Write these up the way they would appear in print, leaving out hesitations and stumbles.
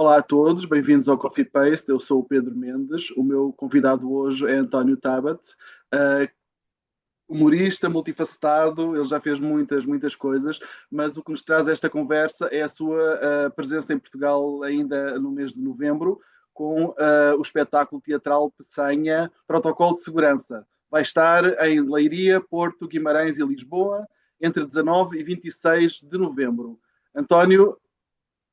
Olá a todos, bem-vindos ao Coffee Paste. Eu sou o Pedro Mendes. O meu convidado hoje é António Tabat, uh, humorista, multifacetado. Ele já fez muitas coisas, mas o que nos traz esta conversa é a sua presença em Portugal ainda no mês de novembro, com o espetáculo teatral Peçanha, Protocolo de Segurança. Vai estar em Leiria, Porto, Guimarães e Lisboa, entre 19 e 26 de novembro. António,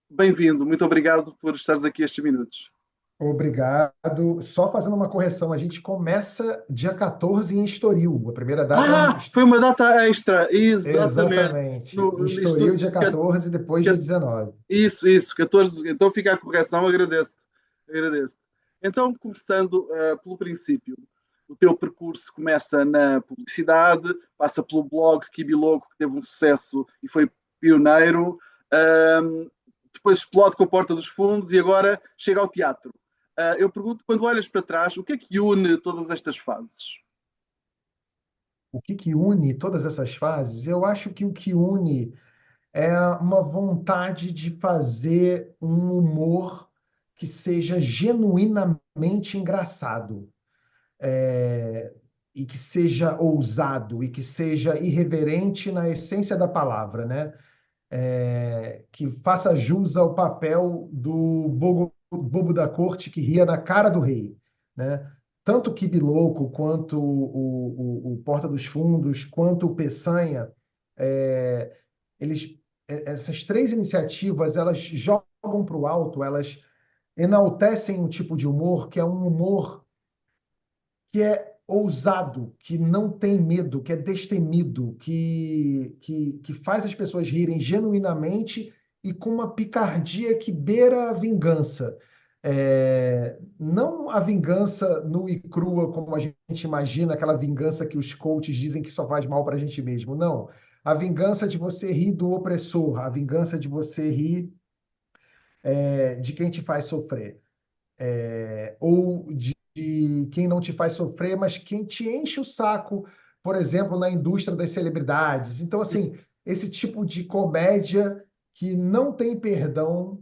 bem-vindo, muito obrigado por estares aqui estes minutos. Obrigado. Só fazendo uma correção, a gente começa dia 14 em Estoril. A primeira data é Foi uma data extra, exatamente. exatamente. Em No, Estoril, isto, dia 14, depois dia 19. isso, 14. Então fica a correção, agradeço. Então, começando pelo princípio, o teu percurso começa na publicidade, passa pelo blog Kibilogo, que teve um sucesso e foi pioneiro, um, depois explode com a Porta dos Fundos e agora chega ao teatro. Eu pergunto, quando olhas para trás, o que é que une todas estas fases? O que une todas essas fases? Eu acho que o que une é uma vontade de fazer um humor que seja genuinamente engraçado, e que seja ousado, e que seja irreverente na essência da palavra, né? Que faça jus ao papel do bobo da corte que ria na cara do rei, né? Tanto o Quibiloco, quanto o Porta dos Fundos, quanto o Peçanha, é, essas três iniciativas, elas jogam para o alto, elas enaltecem um tipo de humor que é um humor que é ousado, que não tem medo, que é destemido, que faz as pessoas rirem genuinamente e com uma picardia que beira a vingança. Não a vingança nua e crua, como a gente imagina, aquela vingança que os coaches dizem que só faz mal para a gente mesmo. Não. A vingança de você rir do opressor, a vingança de você rir de quem te faz sofrer ou de quem não te faz sofrer, mas quem te enche o saco, por exemplo, na indústria das celebridades. Então, assim, esse tipo de comédia que não tem perdão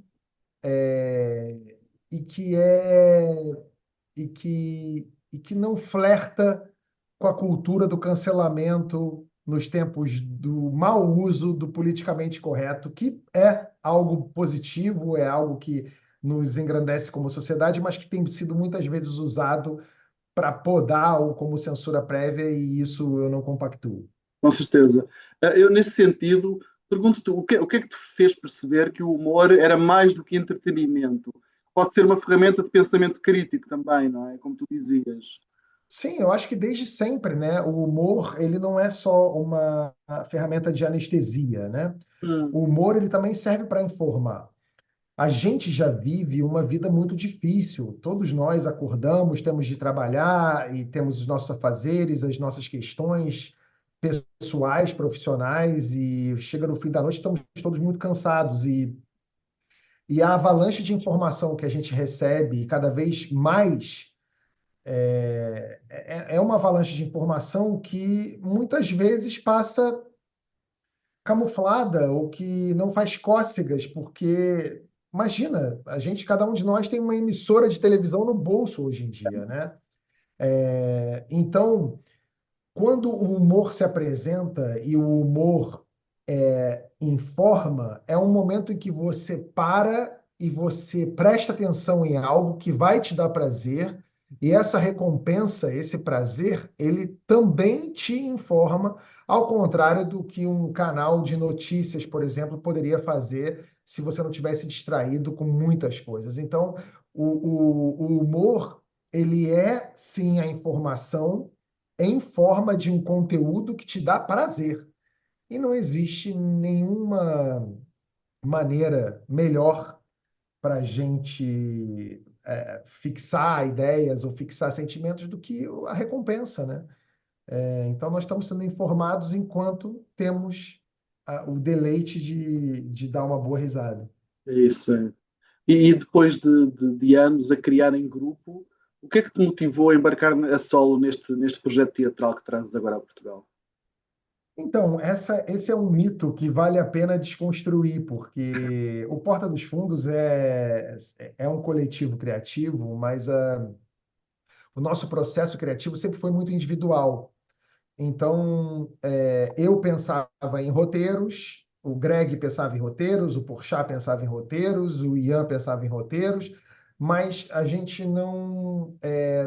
é, e que e que não flerta com a cultura do cancelamento nos tempos do mau uso do politicamente correto, que é algo positivo, é algo que nos engrandece como sociedade, mas que tem sido muitas vezes usado para podar ou como censura prévia, e isso eu não compactuo. Com certeza. Eu, nesse sentido, pergunto-te o que é que te fez perceber que o humor era mais do que entretenimento? Pode ser uma ferramenta de pensamento crítico também, não é? Como tu dizias. Sim, eu acho que desde sempre, né, o humor, ele não é só uma ferramenta de anestesia, né? Hum, O humor, ele também serve para informar. A gente já vive uma vida muito difícil. Todos nós acordamos, temos de trabalhar e temos os nossos afazeres, as nossas questões pessoais, profissionais, e chega no fim da noite, estamos todos muito cansados. E a avalanche de informação que a gente recebe, e cada vez mais, é uma avalanche de informação que muitas vezes passa camuflada ou que não faz cócegas, porque imagina, cada um de nós tem uma emissora de televisão no bolso hoje em dia, né? Então, quando o humor se apresenta e o humor informa, é um momento em que você para e você presta atenção em algo que vai te dar prazer, e essa recompensa, esse prazer, ele também te informa, ao contrário do que um canal de notícias, por exemplo, poderia fazer se você não tivesse distraído com muitas coisas. Então, o humor, ele é sim a informação em forma de um conteúdo que te dá prazer. E não existe nenhuma maneira melhor para a gente fixar ideias ou fixar sentimentos do que a recompensa, né? Então, nós estamos sendo informados enquanto temos o deleite de dar uma boa risada. é isso, é. E depois de anos a criar em grupo, o que é que te motivou a embarcar a solo neste projeto teatral que trazes agora a Portugal? Então, esse é um mito que vale a pena desconstruir, porque o Porta dos Fundos é um coletivo criativo, mas o nosso processo criativo sempre foi muito individual. Então, eu pensava em roteiros, o Greg pensava em roteiros, o Porchat pensava em roteiros, o Ian pensava em roteiros, mas a gente não,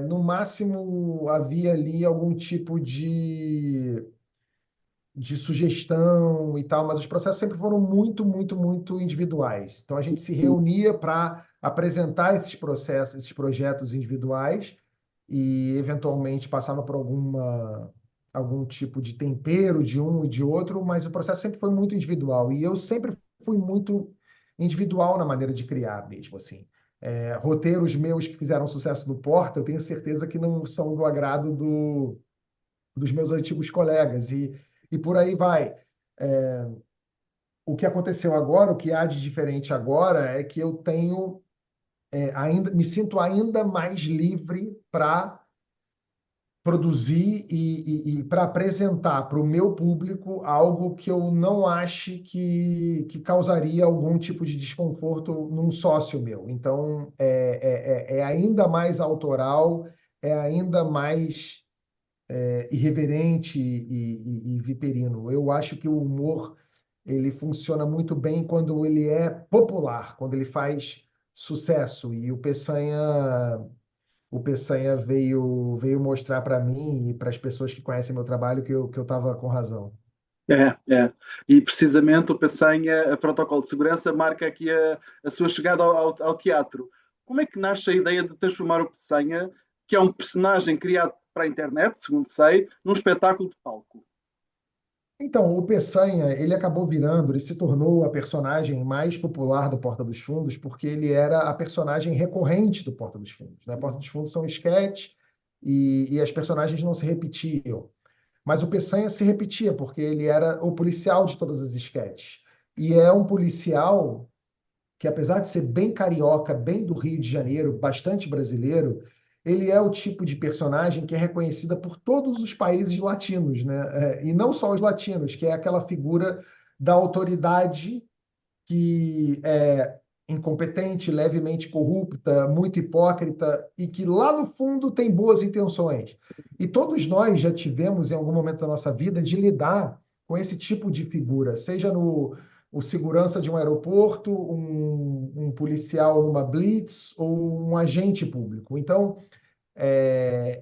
no máximo, havia ali algum tipo de sugestão e tal, mas os processos sempre foram muito, muito, muito individuais. Então, a gente se reunia para apresentar esses processos, esses projetos individuais e eventualmente passava por algum tipo de tempero de um e de outro, mas o processo sempre foi muito individual e eu sempre fui muito individual na maneira de criar mesmo assim. Roteiros meus que fizeram sucesso no Porta, eu tenho certeza que não são do agrado dos meus antigos colegas e por aí vai. O que aconteceu agora, o que há de diferente agora é que eu tenho ainda me sinto ainda mais livre para produzir e para apresentar para o meu público algo que eu não ache que causaria algum tipo de desconforto num sócio meu. Então, é ainda mais autoral, é ainda mais irreverente e viperino. Eu acho que o humor ele funciona muito bem quando ele é popular, quando ele faz sucesso. E o Peçanha veio mostrar para mim e para as pessoas que conhecem meu trabalho que eu estava com razão. É. E precisamente o Peçanha, a Protocolo de Segurança, marca aqui a sua chegada ao teatro. Como é que nasce a ideia de transformar o Peçanha, que é um personagem criado para a internet, segundo sei, num espetáculo de palco? Então, o Peçanha, ele se tornou a personagem mais popular do Porta dos Fundos porque ele era a personagem recorrente do Porta dos Fundos, né? Porta dos Fundos são esquetes e as personagens não se repetiam. Mas o Peçanha se repetia, porque ele era o policial de todas as esquetes. E é um policial que, apesar de ser bem carioca, bem do Rio de Janeiro, bastante brasileiro, ele é o tipo de personagem que é reconhecida por todos os países latinos, né? E não só os latinos, que é aquela figura da autoridade que é incompetente, levemente corrupta, muito hipócrita e que lá no fundo tem boas intenções. E todos nós já tivemos em algum momento da nossa vida de lidar com esse tipo de figura, seja no o segurança de um aeroporto, um policial numa blitz ou um agente público. Então,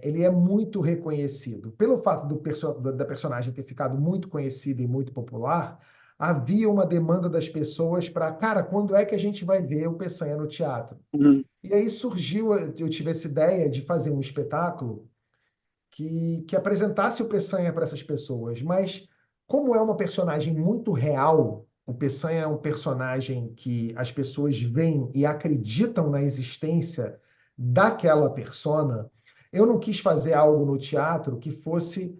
ele é muito reconhecido. Pelo fato da personagem ter ficado muito conhecida e muito popular, havia uma demanda das pessoas para, cara, quando é que a gente vai ver o Peçanha no teatro? Uhum. E aí surgiu, eu tive essa ideia de fazer um espetáculo que apresentasse o Peçanha para essas pessoas, mas como é uma personagem muito real, o Peçanha é um personagem que as pessoas veem e acreditam na existência daquela persona, eu não quis fazer algo no teatro que fosse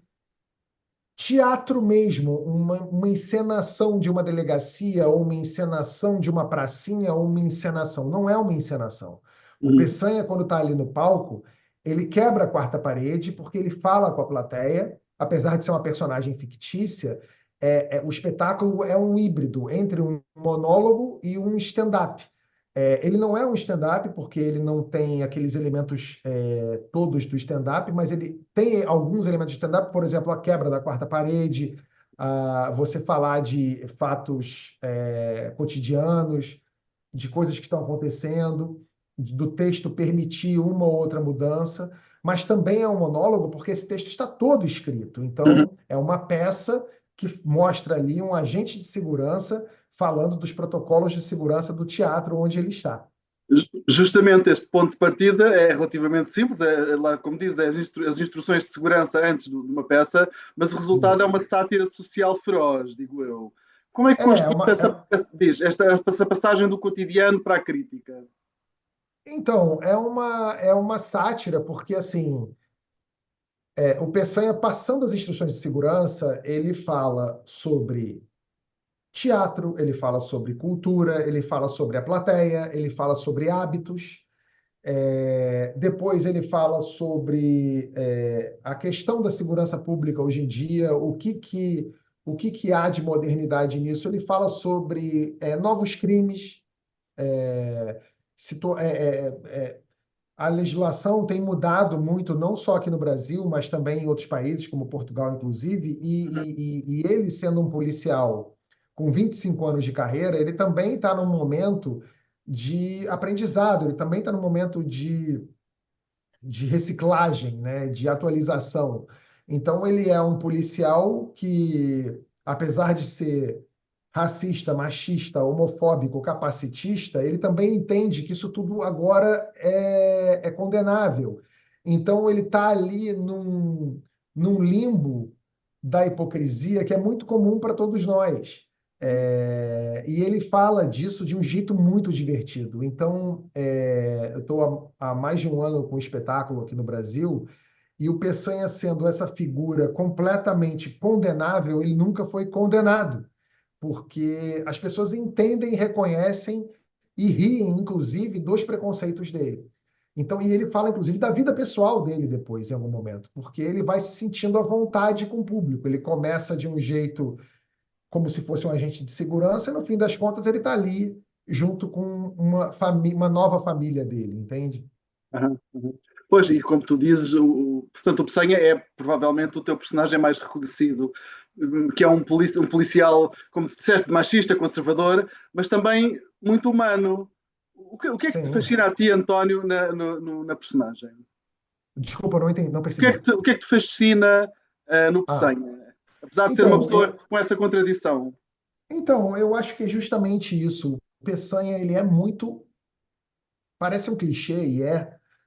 teatro mesmo, uma encenação de uma delegacia, ou uma encenação de uma pracinha, ou uma encenação. Não é uma encenação. O Uhum. Peçanha, quando está ali no palco, ele quebra a quarta parede porque ele fala com a plateia, apesar de ser uma personagem fictícia, o espetáculo é um híbrido entre um monólogo e um stand-up. Ele não é um stand-up porque ele não tem aqueles elementos todos do stand-up, mas ele tem alguns elementos de stand-up, por exemplo, a quebra da quarta parede, você falar de fatos cotidianos, de coisas que estão acontecendo, do texto permitir uma ou outra mudança, mas também é um monólogo porque esse texto está todo escrito. Uhum. Então, é uma peça que mostra ali um agente de segurança falando dos protocolos de segurança do teatro onde ele está. Justamente este ponto de partida é relativamente simples, lá, como diz, as instruções de segurança antes de uma peça, mas o resultado é Isso. uma sátira social feroz, digo eu. Como é que É construíste uma, essa passagem do cotidiano para a crítica? então, é uma sátira, porque assim, o Peçanha, passando as instruções de segurança, ele fala sobre teatro, ele fala sobre cultura, ele fala sobre a plateia, ele fala sobre hábitos. Depois ele fala sobre a questão da segurança pública hoje em dia, o que que há de modernidade nisso? Ele fala sobre novos crimes, é, situ- é, é, é, a legislação tem mudado muito, não só aqui no Brasil, mas também em outros países, como Portugal, inclusive, e ele, sendo um policial com 25 anos de carreira, ele também está num momento de aprendizado, ele também está num momento de reciclagem, né, de atualização. Então, ele é um policial que, apesar de ser racista, machista, homofóbico, capacitista, ele também entende que isso tudo agora é condenável. Então, ele está ali num limbo da hipocrisia que é muito comum para todos nós. E ele fala disso de um jeito muito divertido. Então, eu estou há mais de um ano com o espetáculo aqui no Brasil, e o Peçanha, sendo essa figura completamente condenável, ele nunca foi condenado, porque as pessoas entendem, reconhecem e riem, inclusive, dos preconceitos dele. Então, e ele fala, inclusive, da vida pessoal dele depois, em algum momento, porque ele vai se sentindo à vontade com o público. Ele começa de um jeito como se fosse um agente de segurança, e no fim das contas ele está ali junto com uma nova família dele, entende? Aham, uhum. Pois, e como tu dizes, portanto, o Peçanha é provavelmente o teu personagem mais reconhecido, que é um policial, como tu disseste, machista, conservador, mas também muito humano. O que é que te Sim. fascina a ti, António, na personagem? Desculpa, não entendi, não O que é que percebi. te fascina, no Ah, Peçanha? Apesar de ser uma então, pessoa com essa contradição. eu acho que é justamente isso. O Peçanha, ele é muito, parece um clichê e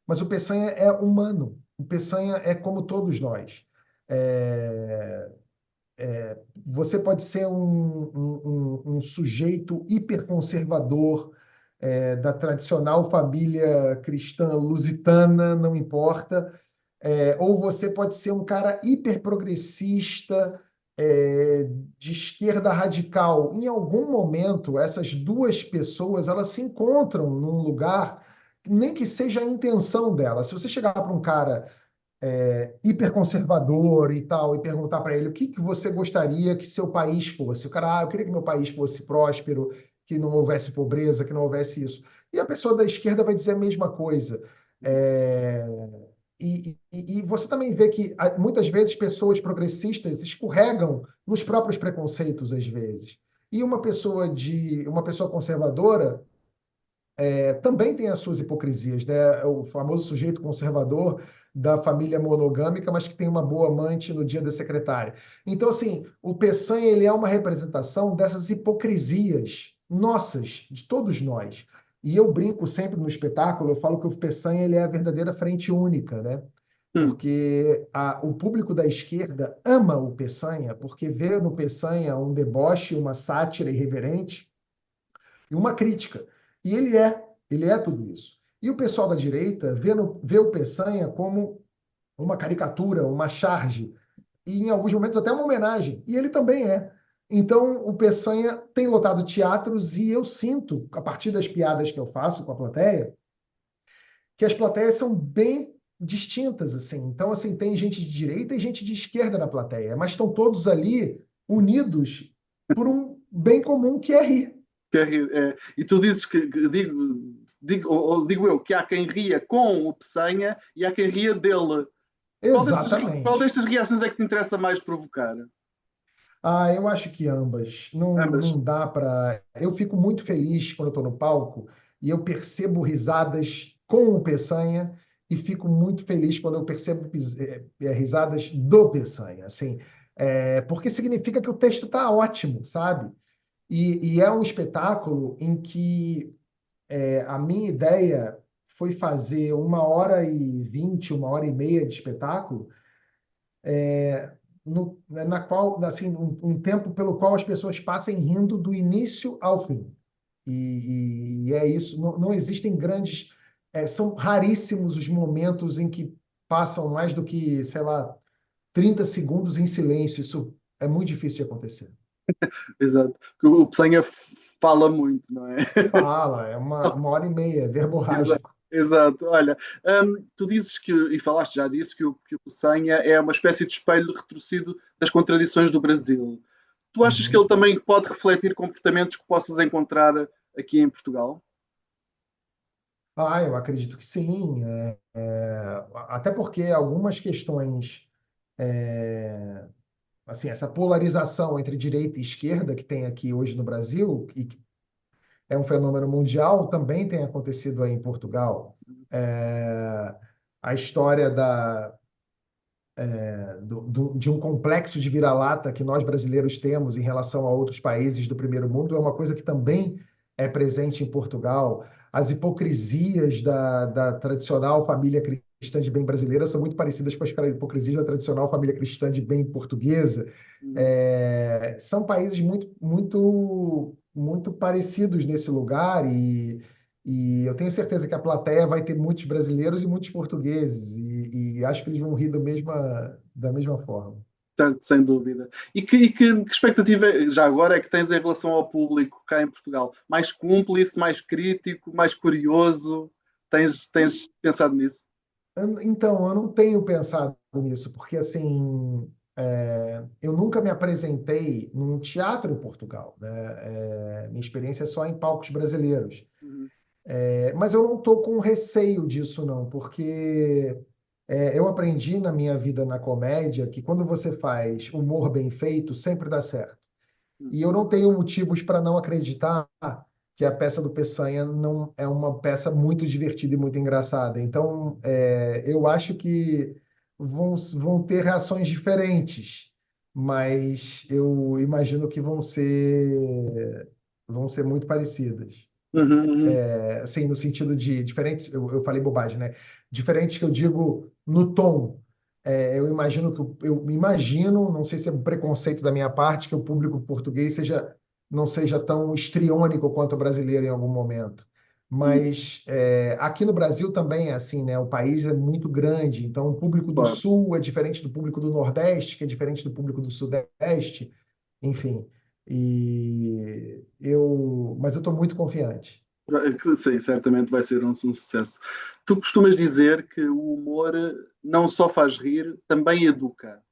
mas o Peçanha é humano. O Peçanha é como todos nós. É, Você pode ser um sujeito hiperconservador, da tradicional família cristã lusitana, não importa. Ou você pode ser um cara hiperprogressista, é, de esquerda radical. Em algum momento, essas duas pessoas elas se encontram num lugar, nem que seja a intenção dela. Se você chegar para um cara hiperconservador e tal, e perguntar para ele o que que você gostaria que seu país fosse. O cara, eu queria que meu país fosse próspero, que não houvesse pobreza, que não houvesse isso. E a pessoa da esquerda vai dizer a mesma coisa. É, e você também vê que muitas vezes pessoas progressistas escorregam nos próprios preconceitos, às vezes. E uma pessoa conservadora também tem as suas hipocrisias, né? É o famoso sujeito conservador da família monogâmica, mas que tem uma boa amante no dia da secretária. Então, assim, o Peçanha, ele é uma representação dessas hipocrisias nossas, de todos nós. E eu brinco sempre no espetáculo, eu falo que o Peçanha, ele é a verdadeira frente única, né? Hum, Porque o público da esquerda ama o Peçanha, porque vê no Peçanha um deboche, uma sátira irreverente e uma crítica. E ele é tudo isso. E o pessoal da direita vê o Peçanha como uma caricatura, uma charge, e em alguns momentos até uma homenagem. E ele também é. Então, o Peçanha tem lotado teatros e eu sinto, a partir das piadas que eu faço com a plateia, que as plateias são bem distintas, assim. Então, assim, tem gente de direita e gente de esquerda na plateia, mas estão todos ali unidos por um bem comum que é rir. e tu dizes digo eu, que há quem ria com o Peçanha e há quem ria dele. Qual Exatamente. destas reações é que te interessa mais provocar? Eu acho que ambas. Não, Ambas. não dá para. Eu fico muito feliz quando eu estou no palco e eu percebo risadas com o Peçanha e fico muito feliz quando eu percebo risadas do Peçanha, assim, porque significa que o texto está ótimo, sabe? E é um espetáculo em que a minha ideia foi fazer 1h20, 1h30 de espetáculo na qual, assim, um tempo pelo qual as pessoas passem rindo do início ao fim. E é isso. Não, não existem grandes. São raríssimos os momentos em que passam mais do que, sei lá, 30 segundos em silêncio. Isso é muito difícil de acontecer. Exato. Porque o Peçanha fala muito, não é? Fala, é uma hora e meia, é Exato. verborrágico. Exato. Olha, tu dizes e falaste já disso, que o Peçanha é uma espécie de espelho retorcido das contradições do Brasil. Tu achas que Uhum. ele também pode refletir comportamentos que possas encontrar aqui em Portugal? Ah, eu acredito que sim. Até porque algumas questões, é, assim, essa polarização entre direita e esquerda que tem aqui hoje no Brasil, e que é um fenômeno mundial, também tem acontecido aí em Portugal. É, a história de um complexo de vira-lata que nós brasileiros temos em relação a outros países do primeiro mundo é uma coisa que também é presente em Portugal. As hipocrisias da tradicional família cristã de bem brasileira são muito parecidas com as hipocrisias da tradicional família cristã de bem portuguesa. Uhum. São países muito, muito, muito parecidos nesse lugar e eu tenho certeza que a plateia vai ter muitos brasileiros e muitos portugueses, e acho que eles vão rir da mesma forma. Certo, sem dúvida. E que expectativa já agora é que tens em relação ao público cá em Portugal? Mais cúmplice, mais crítico, mais curioso? Tens pensado nisso? Então, eu não tenho pensado nisso, porque assim, eu nunca me apresentei num teatro em Portugal, né? Minha experiência é só em palcos brasileiros. Uhum. Mas eu não estou com receio disso, não, porque eu aprendi na minha vida na comédia que quando você faz humor bem feito, sempre dá certo. E eu Uhum. não tenho motivos para não acreditar que a peça do Peçanha não é uma peça muito divertida e muito engraçada. Então, eu acho que vão ter reações diferentes, mas eu imagino que vão ser muito parecidas. Uhum. Uhum. Assim, no sentido de diferentes, eu falei bobagem, né? Diferentes que eu digo no tom. Eu imagino eu imagino, não sei se é um preconceito da minha parte, que o público português não seja tão histriônico quanto o brasileiro em algum momento. Uhum. Mas aqui no Brasil também é assim, né? O país é muito grande, então o público do Claro. Sul é diferente do público do Nordeste, que é diferente do público do Sudeste, enfim. Mas eu estou muito confiante. Sim, certamente vai ser um sucesso. Tu costumas dizer que o humor não só faz rir, também educa.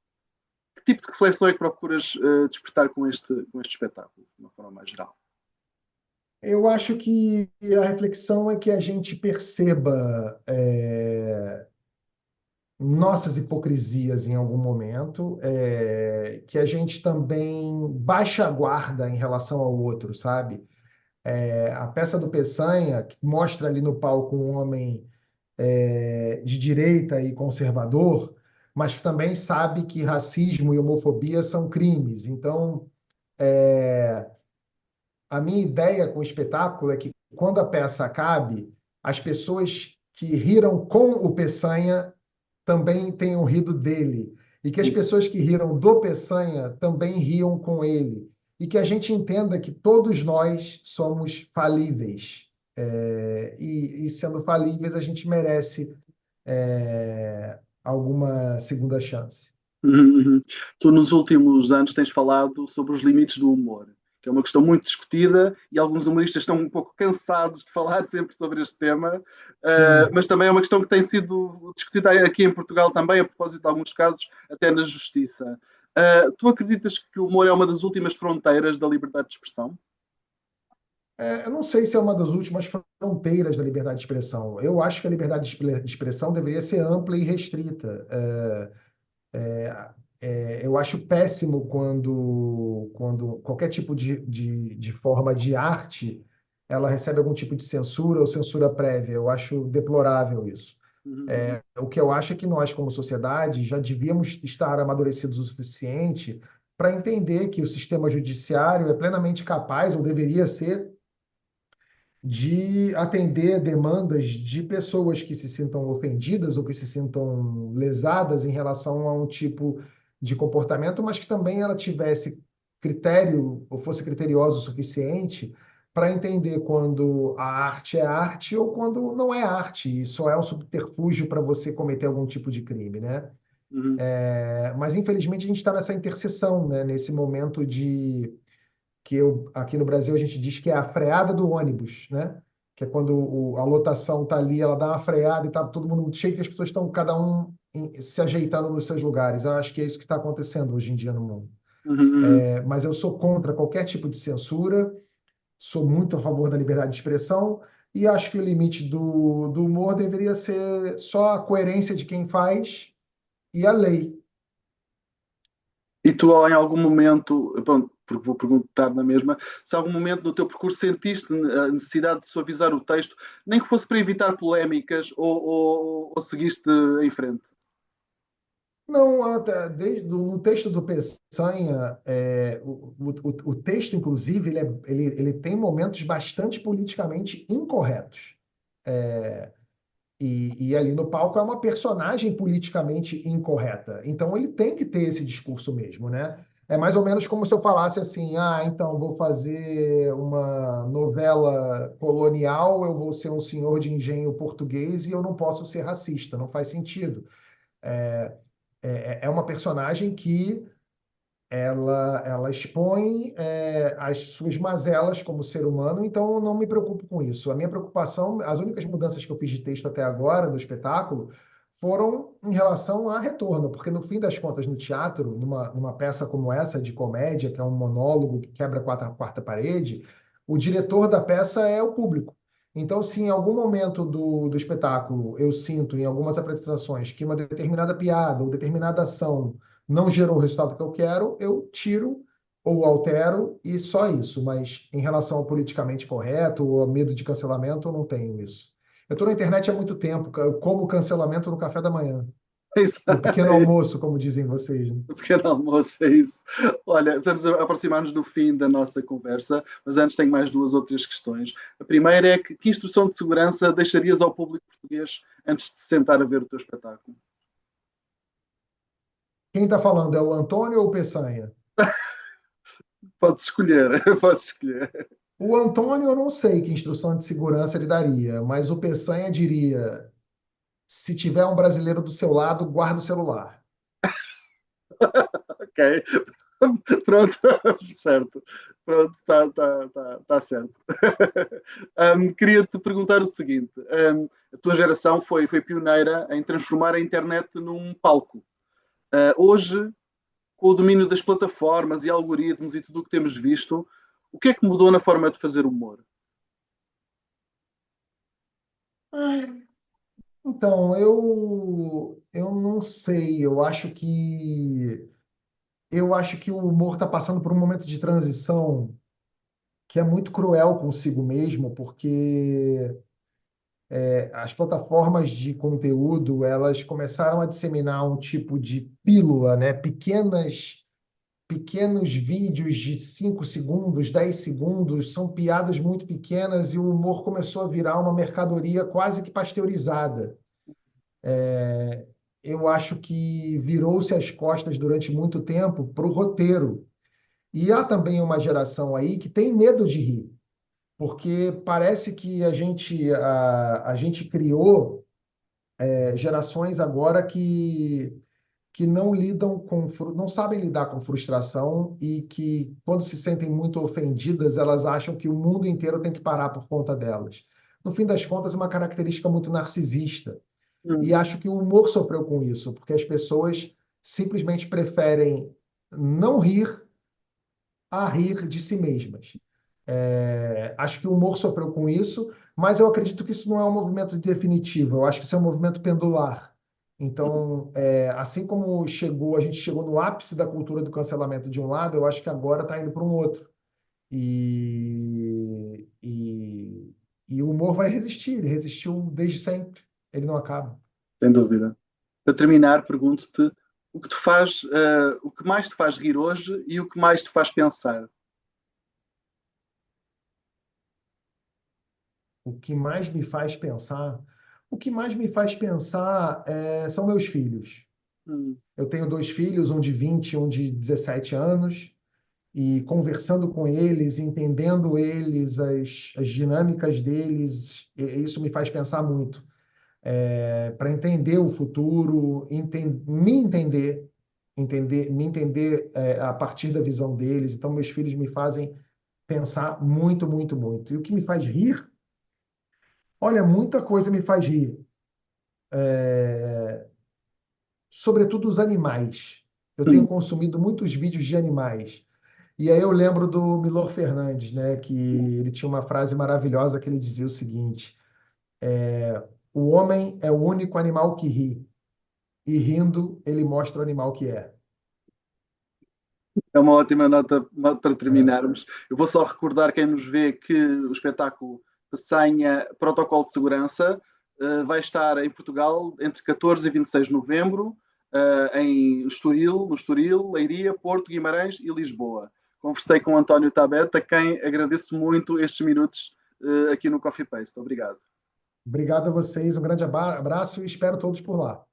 Que tipo de reflexão é que procuras despertar com este espetáculo, de uma forma mais geral? Eu acho que a reflexão é que a gente perceba nossas hipocrisias em algum momento, que a gente também baixe a guarda em relação ao outro, sabe? A peça do Peçanha, que mostra ali no palco um homem de direita e conservador, mas que também sabe que racismo e homofobia são crimes. Então, a minha ideia com o espetáculo é que quando a peça acabe, as pessoas que riram com o Peçanha também tenham rido dele. E que as pessoas que riram do Peçanha também riam com ele. E que a gente entenda que todos nós somos falíveis. E sendo falíveis, a gente merece alguma segunda chance. Uhum, uhum. Tu, nos últimos anos, tens falado sobre os limites do humor, que é uma questão muito discutida e alguns humoristas estão um pouco cansados de falar sempre sobre este tema, Sim. mas também é uma questão que tem sido discutida aqui em Portugal também, a propósito de alguns casos, até na justiça. Tu acreditas que o humor é uma das últimas fronteiras da liberdade de expressão? Eu não sei se é uma das últimas fronteiras da liberdade de expressão. Eu acho que a liberdade de expressão deveria ser ampla e restrita. Eu acho péssimo quando qualquer tipo de forma de arte ela recebe algum tipo de censura ou censura prévia. Eu acho deplorável isso. Uhum, O que eu acho é que nós, como sociedade, já devíamos estar amadurecidos o suficiente para entender que o sistema judiciário é plenamente capaz, ou deveria ser, de atender demandas de pessoas que se sintam ofendidas ou que se sintam lesadas em relação a um tipo de comportamento, mas que também ela tivesse critério ou fosse criteriosa o suficiente para entender quando a arte é arte ou quando não é arte e só é um subterfúgio para você cometer algum tipo de crime, né? uhum, Mas infelizmente a gente está nessa interseção, né? Nesse momento aqui no Brasil a gente diz que é a freada do ônibus, né? Que é quando a lotação está ali, ela dá uma freada e está todo mundo muito cheio, que as pessoas estão cada um se ajeitando nos seus lugares. Eu acho que é isso que está acontecendo hoje em dia no mundo. Uhum. Mas eu sou contra qualquer tipo de censura, sou muito a favor da liberdade de expressão e acho que o limite do humor deveria ser só a coerência de quem faz e a lei. E tu, em algum momento, pronto, porque vou perguntar na mesma, se em algum momento no teu percurso sentiste a necessidade de suavizar o texto, nem que fosse para evitar polémicas, ou seguiste em frente? Não, no texto do Peçanha, o texto, inclusive, ele tem momentos bastante politicamente incorretos. E ali no palco é uma personagem politicamente incorreta. Então ele tem que ter esse discurso mesmo, né? É mais ou menos como se eu falasse assim: ah, então vou fazer uma novela colonial, eu vou ser um senhor de engenho português e eu não posso ser racista. Não faz sentido. É uma personagem que ela expõe as suas mazelas como ser humano, então eu não me preocupo com isso. A minha preocupação, as únicas mudanças que eu fiz de texto até agora do espetáculo foram em relação a retorno, porque no fim das contas, no teatro, numa peça como essa de comédia, que é um monólogo que quebra a quarta parede, o diretor da peça é o público. Então, se em algum momento do espetáculo eu sinto em algumas apresentações que uma determinada piada ou determinada ação não gerou o resultado que eu quero, eu tiro ou altero e só isso. Mas em relação ao politicamente correto ou ao medo de cancelamento, eu não tenho isso. Eu estou na internet há muito tempo, eu como cancelamento no café da manhã, no pequeno almoço, como dizem vocês, né? O pequeno almoço, é isso. Olha, estamos a aproximar-nos do fim da nossa conversa, mas antes tenho mais duas ou três questões. A primeira é que instrução de segurança deixarias ao público português antes de se sentar a ver o teu espetáculo? Quem está falando é o Antônio ou o Peçanha? Podes escolher, podes escolher. O Antônio, eu não sei que instrução de segurança ele daria, mas o Peçanha diria: se tiver um brasileiro do seu lado, guarda o celular. Ok, pronto, certo. Pronto, está certo. Queria-te perguntar o seguinte: a tua geração foi pioneira em transformar a internet num palco. Hoje, com o domínio das plataformas e algoritmos e tudo o que temos visto, o que é que mudou na forma de fazer humor? Então, eu não sei. Eu acho que o humor está passando por um momento de transição que é muito cruel consigo mesmo, porque as plataformas de conteúdo elas começaram a disseminar um tipo de pílula, né? Pequenos vídeos de 5 segundos, 10 segundos, são piadas muito pequenas e o humor começou a virar uma mercadoria quase que pasteurizada. Eu acho que virou-se as costas durante muito tempo para o roteiro. E há também uma geração aí que tem medo de rir, porque parece que a gente criou gerações agora que não lidam não sabem lidar com frustração e que, quando se sentem muito ofendidas, elas acham que o mundo inteiro tem que parar por conta delas. No fim das contas, é uma característica muito narcisista. E Hum, acho que o humor sofreu com isso, porque as pessoas simplesmente preferem não rir a rir de si mesmas. Acho que o humor sofreu com isso, mas eu acredito que isso não é um movimento definitivo. Eu acho que isso é um movimento pendular. Então, assim como a gente chegou no ápice da cultura do cancelamento de um lado, eu acho que agora está indo para um outro. E o humor vai resistir. Ele resistiu desde sempre. Ele não acaba. sem dúvida. Para terminar, pergunto-te o que mais te faz rir hoje e o que mais te faz pensar. O que mais me faz pensar, o que mais me faz pensar são meus filhos. Hum, Eu tenho dois filhos, um de 20 e um de 17 anos, e conversando com eles, entendendo eles, as dinâmicas deles, isso me faz pensar muito. Para entender o futuro, me entender a partir da visão deles. Então, meus filhos me fazem pensar muito, muito, muito. E o que me faz rir, olha, muita coisa me faz rir. Sobretudo os animais. eu tenho consumido muitos vídeos de animais. E aí eu lembro do Milor Fernandes, né? Que ele tinha uma frase maravilhosa que ele dizia o seguinte: o homem é o único animal que ri, e rindo ele mostra o animal que é. É uma ótima nota para É. terminarmos. Eu vou só recordar quem nos vê que o espetáculo Peçanha Protocolo de Segurança vai estar em Portugal entre 14 e 26 de novembro, em Estoril, no Estoril, Leiria, Porto, Guimarães e Lisboa. Conversei com o António Tabet, a quem agradeço muito estes minutos aqui no Coffee Paste. Obrigado. Obrigado a vocês, um grande abraço e espero todos por lá.